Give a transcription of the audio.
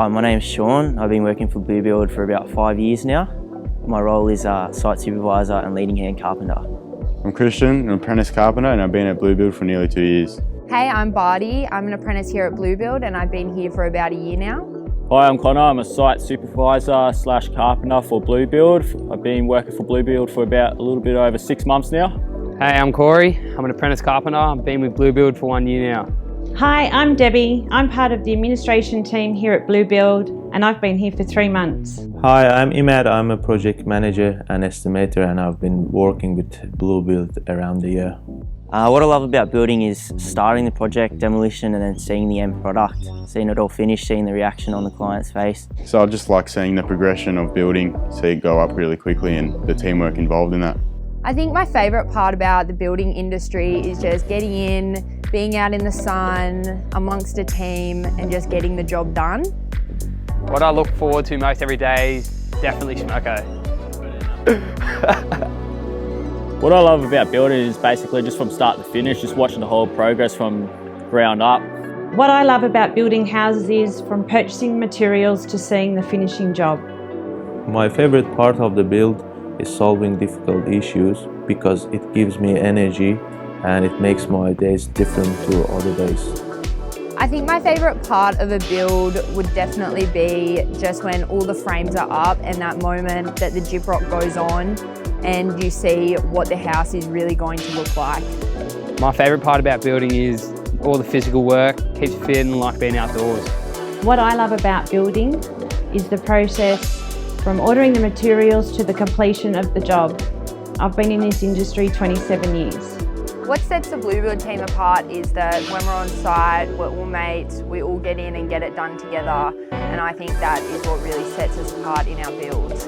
Hi, my name's Sean. I've been working for Blue Build for about 5 years now. My role is site supervisor and leading hand carpenter. I'm Christian, an apprentice carpenter, and I've been at Blue Build for nearly 2 years. Hey, I'm Barty. I'm an apprentice here at Blue Build and I've been here for about a year now. Hi, I'm Connor. I'm a site supervisor / carpenter for Blue Build. I've been working for Blue Build for about a little bit over 6 months now. Hey, I'm Corey. I'm an apprentice carpenter. I've been with Blue Build for 1 year now. Hi, I'm Debbie. I'm part of the administration team here at Blue Build and I've been here for 3 months. Hi, I'm Imad. I'm a project manager and estimator and I've been working with Blue Build around the year. What I love about building is starting the project, demolition, and then seeing the end product, seeing it all finished, seeing the reaction on the client's face. So I just like seeing the progression of building, see it go up really quickly and the teamwork involved in that. I think my favourite part about the building industry is just getting in, being out in the sun, amongst a team and just getting the job done. What I look forward to most every day is definitely Smoko. What I love about building is basically just from start to finish, just watching the whole progress from ground up. What I love about building houses is from purchasing materials to seeing the finishing job. My favorite part of the build is solving difficult issues because it gives me energy and it makes my days different to other days. I think my favourite part of a build would definitely be just when all the frames are up and that moment that the gyprock goes on and you see what the house is really going to look like. My favourite part about building is all the physical work, keeps feeling like being outdoors. What I love about building is the process from ordering the materials to the completion of the job. I've been in this industry 27 years. What sets the Blue Build team apart is that when we're on site, we're all mates, we all get in and get it done together, and I think that is what really sets us apart in our builds.